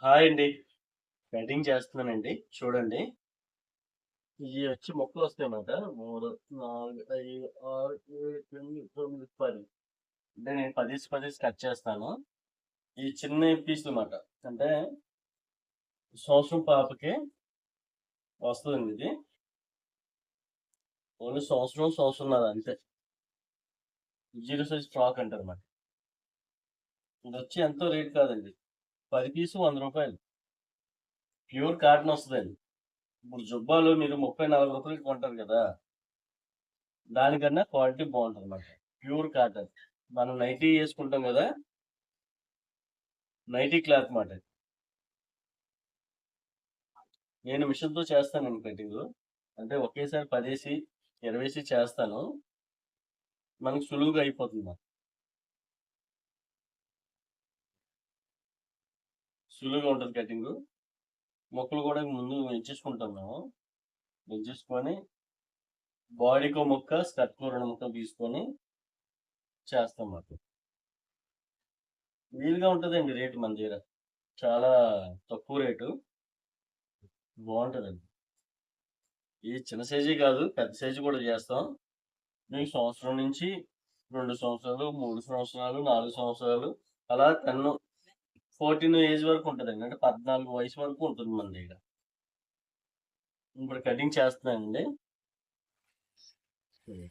Hi అండి. Cutting చేస్తున్నానండి. చూడండి. ఇయి వచ్చి మొక్కలొస్తాయన్నమాట. 3, 4, 5, 6, 7, 8, 9, 10. అంటే నేను 10 కట్ చేస్తాను. ఈ చిన్న పీసులన్నమాట. అంటే సంవత్సరం పాపకి వస్తదండి ఇది. ఓన్లీ సంవత్సరంన్నర అంతే. జీరో సైజ్ ఫ్రాక్ అంటారన్నమాట. ఇదొచ్చి ఎంతో రేట్ కాదండి. 10 పీసు రూ. 100. ప్యూర్ కాటన్ వస్తదండి. ఇప్పుడు జుబ్బాలు మీరు 30, 40 కొంటారు కదా! దానికన్నా క్వాలిటీ బావుంటదన్నమాట. Pure cotton. మనం నైటీ యేసుకుంటాం గదా! నైటీ క్లాత్ మాట. నేను మిషన్‌తో చేస్తానండి కటింగు. అంటే ఒకేసారి 10 20 చేస్తాను. మనకు సులువుగా అయిపోతుంది నాకు. సులువుగా ఉంటది కటింగు. ముక్కలు కూడా ముందు ఎంచేసుకుంటాం మేము. ఎంచేసుకొని బాడీకో ముక్క, స్కర్ట్‌కో 2 ముక్కలు తీసుకొని చేస్తాం మాకు. వీలుగా ఉంటదండి రేటు మన దగ్గర. చాలా తక్కువ రేటు. బావుంటదండి. ఇది చిన్న సైజే కాదు, పెద్ద సైజు కూడా చేస్తాం. మీకు సంవత్సరం నుంచి 2 సంవత్సరాలు, 3 సంవత్సరాలు, 4 సంవత్సరాలు అలా 10, 14 ఏజ్ వరకు ఉంటదండి. అంటే 14 వయసు వరకు ఉంటుంది మన దగ్గర. ఇప్పుడు కటింగ్ చేస్తున్నానండి. హ్మ్.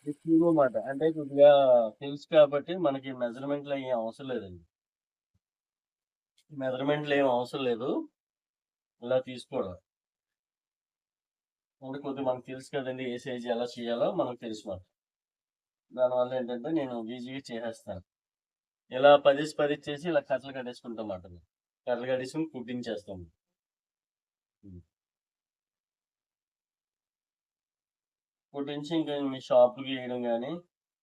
ఎక్కువగా మాట. అంటే కొద్దిగా తెలుసు కాబట్టి మనకి మెజర్‌మెంట్‌లు అయ్యేం అవసరం లేదండి. మెజర్‌మెంట్‌లు ఏమి అవసరం లేదు. ఇలా తీసుకోవడమే. అంటే కొద్దిగా మనకు తెలుసు కదండీ! ఏ సైజ్ ఎలా చేయాలో మనకు తెలుసు మాట. దానివల్ల ఏంటంటే నేను ఈజీగా చేసేస్తాను. ఇలా 10 చేసి ఇలా కట్టలు కట్టేసుకుంటాం మాట. కట్టలు కట్టేసుకొని కుట్టించేస్తాం. హ్మ్. కుట్టించి ఇంకా మీ షాపులకి ఇయడం గాని,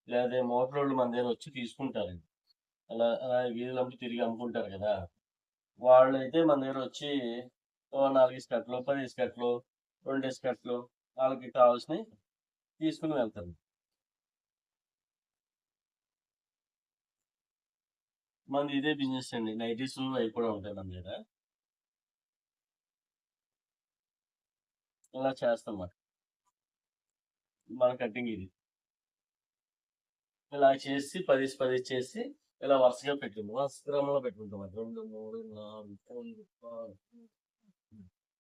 లేతే మోటరోళ్ళు మన దగ్గర వచ్చి తీసుకుంటారండి. అలా వీధులంతా తిరిగి అమ్ముకుంటారు కదా! వాళ్ళైతే మన దగ్గరొచ్చి ఓ 4 ఇస్కట్లు, 10 ఇస్కట్లు, 2 ఇస్కట్లు ఆళ్ళకి కావాల్సినయి తీసుకొని వెళ్తారు. మనది ఇదే బిజినెస్ అండి. నైటీసు అయి కూడా ఉంటాయి మన దగ్గర. ఇలా చేస్తాం మన కటింగ్ ఇది. ఇలా చేసి 10 చేసి ఇలా వరుసగా పెట్టుకుంటాం. వరుస క్రమంలో పెట్టుకుంటాం. 2, 3, 4, 5, 6,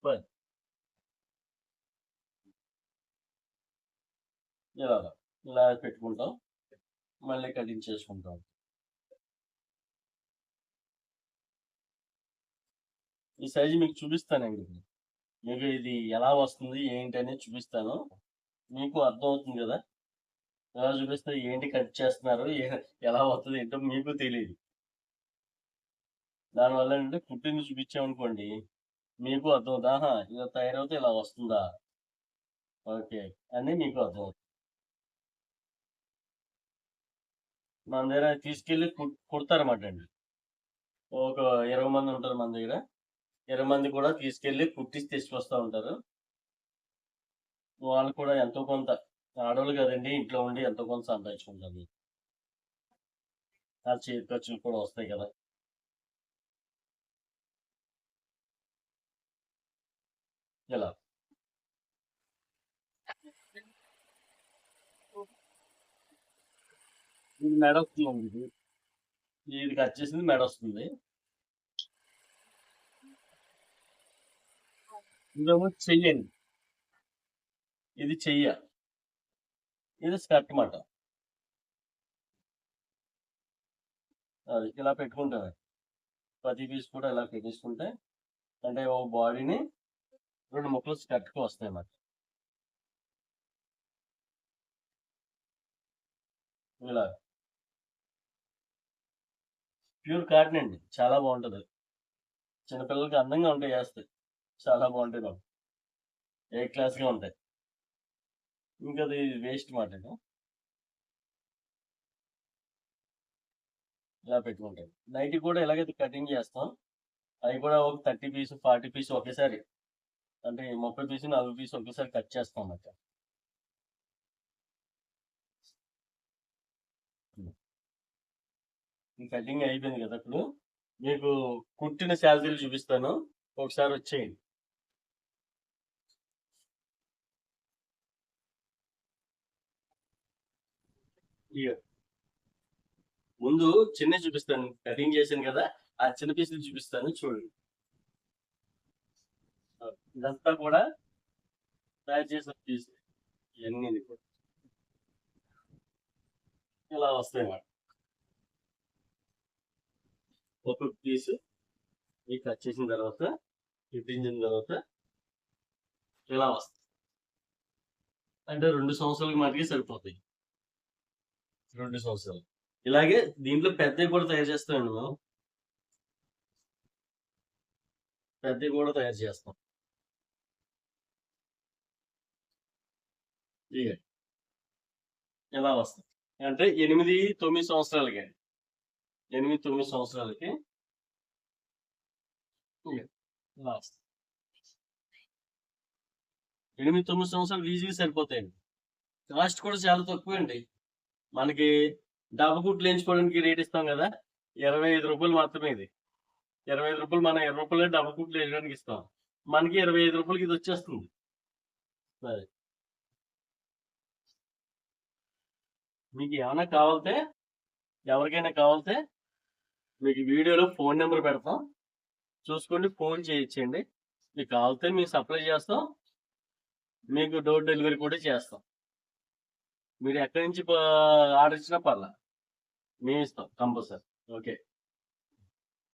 10 ఇలాగా. ఇలా పెట్టుకుంటాం. మళ్ళీ కటింగ్ చేసుకుంటాం. ఈ సైజు మీకు చూపిస్తానండి ఇప్పుడు. మీకు ఇది ఎలా వస్తుంది ఏంటి అనేది చూపిస్తాను. మీకు అర్థమవుతుంది గదా! ఎలా చూపిస్తే ఏంటి కట్ చేస్తున్నారు? ఎలా వస్తది ఏంటో మీకు తెలీదు. దానివల్ల ఏంటంటే కుట్టింది చూపించామనుకోండి, మీకు అర్థమవుద్ది. ఆహా! ఇలా తయారవుతే ఇలా వస్తుందా? ఓకే. అని మీకు అర్థమవుతుంది. మన దగ్గర తీసుకెళ్ళి కుడతారన్నమాటండి. ఒక 20 మంది ఉంటారు మన దగ్గర. 20 మంది కూడా తీసుకెళ్ళి కుట్టిసి తీసుకొస్తా ఉంటారు. వాళ్ళు కూడా ఎంతో కొంత ఆడోళ్ళు కదండీ! ఇంట్లో ఉండి ఎంతో కొంత సంపాదించుకుంటారు. ఆ చేతి ఖర్చులు కూడా వస్తాయి కదా! ఇలా. ఇది మెడొస్తుందండి ఇది. ఇది కట్ చేసింది మెడొస్తుంది. ఇదేమో చెయ్యండి. ఇది చెయ్య. ఇది స్కర్ట్ మాట. అది ఇలా పెట్టుకుంటాను. ప్రతి పీస్ కూడా ఇలా పెట్టేసుకుంటే అంటే ఒక బాడీని 2 ముక్కలు స్కర్ట్‌కి వస్తాయన్నమాట. ఇలా. ప్యూర్ కాటన్ అండి. చాలా బావుంటది. చిన్న పిల్లలకి అందంగా ఉంటాయి ఏస్తే. చాలా బావుంటాయి మాకు. ఏ క్లాస్‌గా ఉంటాయి. ఇంకది వేస్ట్ మాట ఇది. ఇలా పెట్టుకుంటాం. నైటీ కూడా ఇలాగే కటింగ్ చేస్తాం. అవి కూడా ఒక 30 పీస్, 40 పీస్ ఒకేసారి అంటే 30 పీస్, 40 పీస్ ఒకేసారి కట్ చేస్తాం అన్నమాట. కటింగ్ అయిపోయింది కదా. ఇప్పుడు మీకు కుట్టిన శాలరీలు చూపిస్తాను, ఒకసారి వచ్చేయండి. ఇక ముందు చిన్న చూపిస్తాను, కటింగ్ చేశాను కదా, ఆ చిన్న పీసులు చూపిస్తాను చూడండి. ఇదంతా కూడా తయారు చేసిన పీస్, ఇవన్నీ కూడా ఇలా వస్తాయి అన్నమాట. ఒక్కొక్క పీసు ఈ కట్ చేసిన తర్వాత చూపించిన తర్వాత ఇలా వస్తాయి. అంటే 2 సంవత్సరాలకి మటుకే సరిపోతాయి. 2 సంవత్సరాలు. ఇలాగే దీంట్లో పెద్దవి కూడా తయారు చేస్తామండి మేము. పెద్దవి కూడా తయారు చేస్తాం. ఇక ఇలా వస్తాయి. అంటే 8, 9 సంవత్సరాలకి, 8, 9 సంవత్సరాలకి ఇలా వస్తాయి. 8, 9 సంవత్సరాలు ఈజీగా సరిపోతాయండి. కాస్ట్ కూడా చాలా తక్కువ అండి. మనకి డబ్బు కుట్లు వేయించుకోవడానికి రేట్ ఇస్తాం కదా, 25 రూపాయలు మాత్రమే. ఇది 25 రూపాయలు, మనం 20 రూపాయలు డబ్బు కుట్లు వేయడానికి ఇస్తాం. మనకి 25 రూపాయలకి ఇది వచ్చేస్తుంది. సరే, మీకు ఏమైనా కావాలితే, ఎవరికైనా కావాలితే మీకు వీడియోలో ఫోన్ నెంబర్ పెడతాం, చూసుకోండి, ఫోన్ చేయించండి. మీకు కావాలితే మేము సప్లై చేస్తాం, మీకు డోర్ డెలివరీ కూడా చేస్తాం. మీరు ఎక్కడి నుంచి ఆర్డర్ ఇచ్చినా పర్లా, మేము ఇస్తాం కంపల్సరీ. ఓకే.